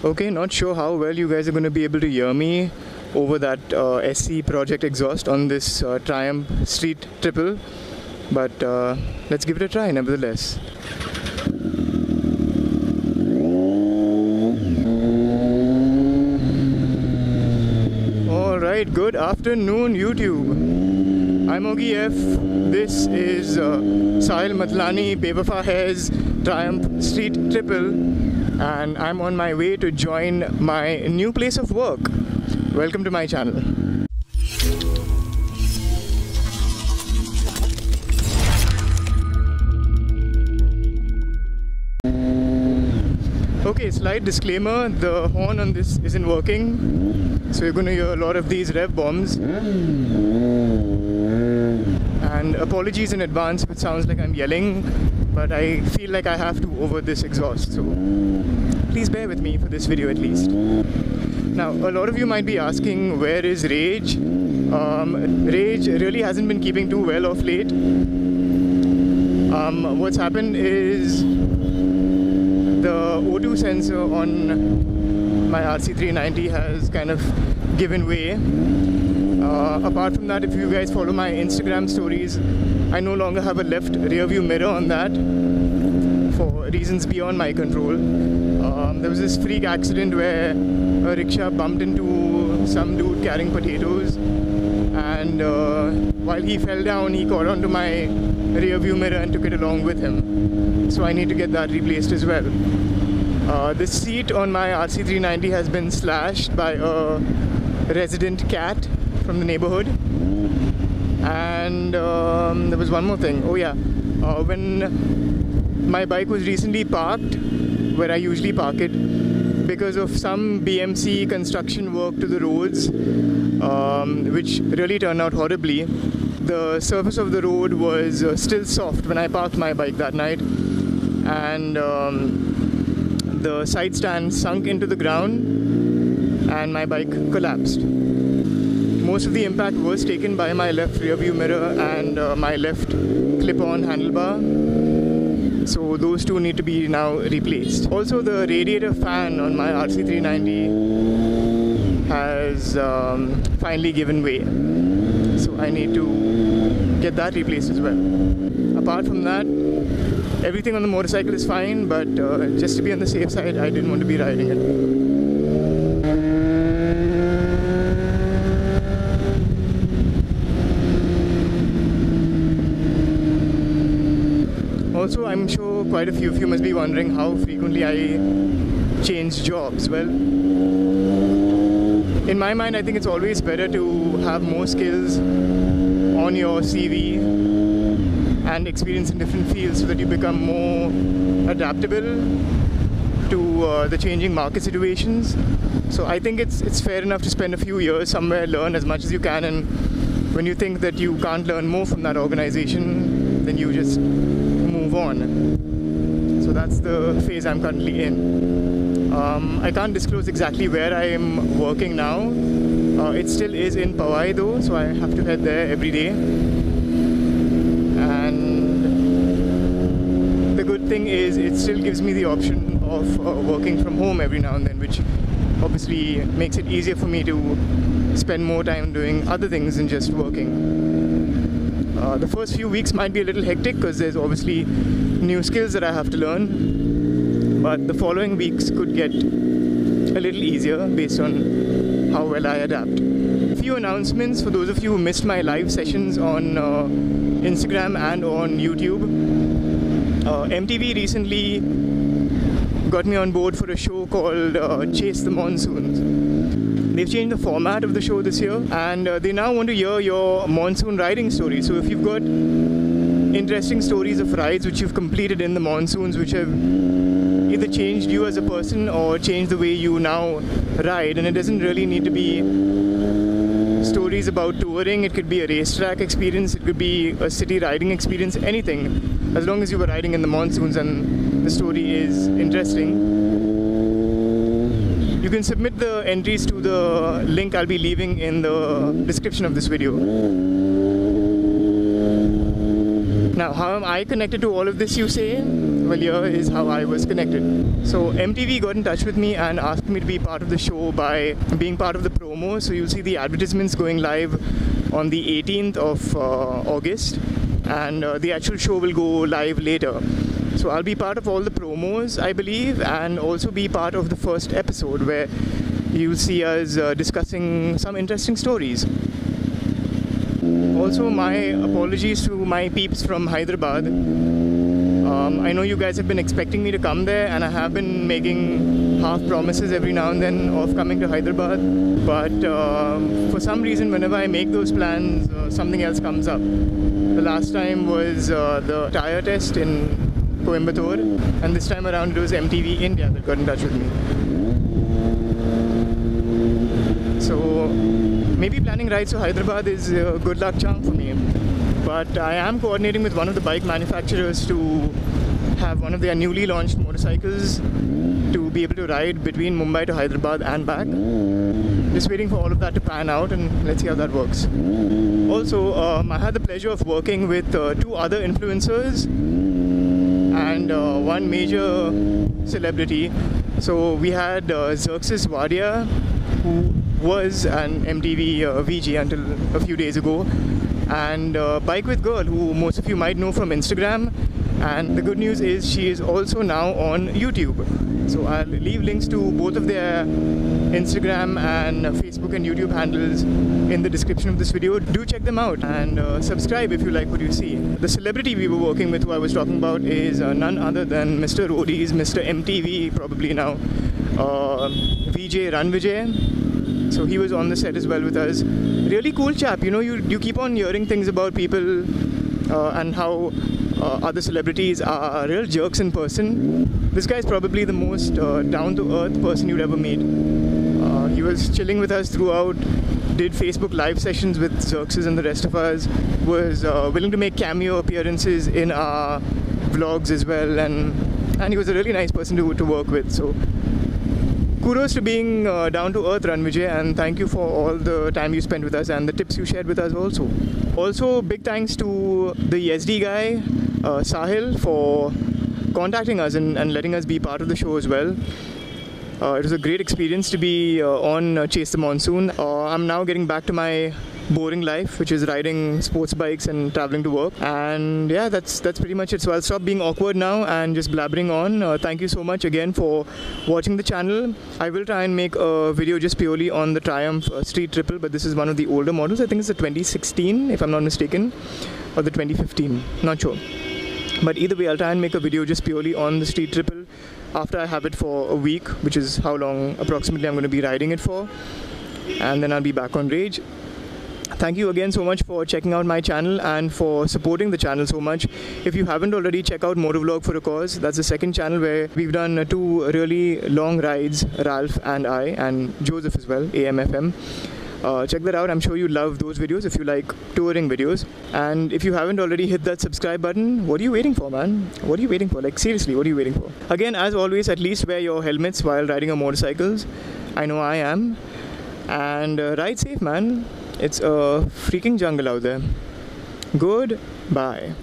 Okay, not sure how well you guys are going to be able to hear me over that SC Project exhaust on this Triumph Street Triple, but let's give it a try nevertheless. Alright, good afternoon YouTube. I'm Ogi F. This is Sahil Matlani Bewafa Hair's Triumph Street Triple, and I'm on my way to join my new place of work. Welcome to my channel. Okay, slight disclaimer, the horn on this isn't working, so you're going to hear a lot of these rev bombs. And apologies in advance if it sounds like I'm yelling, but I feel like I have to over this exhaust, so please bear with me for this video at least. Now, a lot of you might be asking, where is Rage? Rage really hasn't been keeping too well of late. What's happened is the O2 sensor on my RC390 has kind of given way. Apart from that, if you guys follow my Instagram stories, I no longer have a left rear view mirror on that for reasons beyond my control. There was this freak accident where a rickshaw bumped into some dude carrying potatoes, and while he fell down, he caught onto my rear view mirror and took it along with him. So I need to get that replaced as well. The seat on my RC390 has been slashed by a resident cat from the neighborhood. And there was one more thing. Oh yeah, when my bike was recently parked where I usually park it, because of some BMC construction work to the roads, which really turned out horribly, the surface of the road was still soft when I parked my bike that night, and the side stand sunk into the ground and my bike collapsed. Most of the impact was taken by my left rear view mirror and my left clip-on handlebar, so those two need to be now replaced. Also, the radiator fan on my RC390 has finally given way, so I need to get that replaced as well. Apart from that, everything on the motorcycle is fine, but just to be on the safe side, I didn't want to be riding it. Also, I'm sure quite a few of you must be wondering how frequently I change jobs. Well, in my mind, I think it's always better to have more skills on your CV and experience in different fields so that you become more adaptable to the changing market situations. So I think it's fair enough to spend a few years somewhere, learn as much as you can, and when you think that you can't learn more from that organization, then you just move on. So that's the phase I'm currently in. I can't disclose exactly where I am working now. It still is in Powai though, so I have to head there every day. And the good thing is it still gives me the option of working from home every now and then, which obviously makes it easier for me to spend more time doing other things than just working. The first few weeks might be a little hectic because there's obviously new skills that I have to learn, but the following weeks could get a little easier based on how well I adapt. A few announcements for those of you who missed my live sessions on Instagram and on YouTube. MTV recently got me on board for a show called Chase the Monsoons. They've changed the format of the show this year, and they now want to hear your monsoon riding stories. So if you've got interesting stories of rides which you've completed in the monsoons, which have either changed you as a person or changed the way you now ride, and it doesn't really need to be stories about touring, it could be a racetrack experience, it could be a city riding experience, anything, as long as you were riding in the monsoons and the story is interesting. You can submit the entries to the link I'll be leaving in the description of this video. Now, how am I connected to all of this, you say? well, here is how I was connected. So MTV got in touch with me and asked me to be part of the show by being part of the promo. So you'll see the advertisements going live on the 18th of August, and the actual show will go live later. So I'll be part of all the promos, I believe, and also be part of the first episode where you'll see us discussing some interesting stories. Also, my apologies to my peeps from Hyderabad. I know you guys have been expecting me to come there, and I have been making half promises every now and then of coming to Hyderabad, but for some reason whenever I make those plans, something else comes up. The last time was the tire test in Coimbatore, and this time around it was MTV India that got in touch with me. So maybe planning rides to Hyderabad is a good luck charm for me, but I am coordinating with one of the bike manufacturers to have one of their newly launched motorcycles to be able to ride between Mumbai to Hyderabad and back. Just waiting for all of that to pan out, and let's see how that works. Also, I had the pleasure of working with two other influencers and one major celebrity. So we had Zerxes Wadia, who was an MTV VG until a few days ago, and BikeWithGirl, who most of you might know from Instagram. And the good news is she is also now on YouTube. So I'll leave links to both of their Instagram and Facebook and YouTube handles in the description of this video. Do check them out and subscribe if you like what you see. The celebrity we were working with, who I was talking about, is none other than Mr. Roadies, Mr. MTV probably now, VJ Run Vijay. So he was on the set as well with us. Really cool chap. You know, you keep on hearing things about people and how other celebrities are real jerks in person. This guy is probably the most down-to-earth person you'd ever meet. He was chilling with us throughout, did Facebook live sessions with Zerxes and the rest of us, was willing to make cameo appearances in our vlogs as well, and he was a really nice person to work with. So kudos to being down to earth, Run Vijay, and thank you for all the time you spent with us and the tips you shared with us also. Also, big thanks to the SD guy, Sahil, for contacting us and letting us be part of the show as well. It was a great experience to be on Chase the Monsoon. I'm now getting back to my boring life, which is riding sports bikes and traveling to work, and yeah, that's pretty much it. So I'll stop being awkward now and just blabbering on. Thank you so much again for watching the channel. I will try and make a video just purely on the Triumph Street Triple, but this is one of the older models. I think it's the 2016 if I'm not mistaken, or the 2015, not sure. But either way, I'll try and make a video just purely on the Street Triple after I have it for a week, which is how long approximately I'm going to be riding it for, and then I'll be back on Rage. Thank you again so much for checking out my channel and for supporting the channel so much. If you haven't already, check out Motovlog for a Cause. That's the second channel where we've done two really long rides, Ralph and I, and Joseph as well, AMFM. Check that out. I'm sure you love those videos if you like touring videos. And if you haven't already hit that subscribe button, what are you waiting for, man? What are you waiting for? Like, seriously, what are you waiting for? Again, as always, at least wear your helmets while riding your motorcycles. I know I am. And ride safe, man. It's a freaking jungle out there. Goodbye.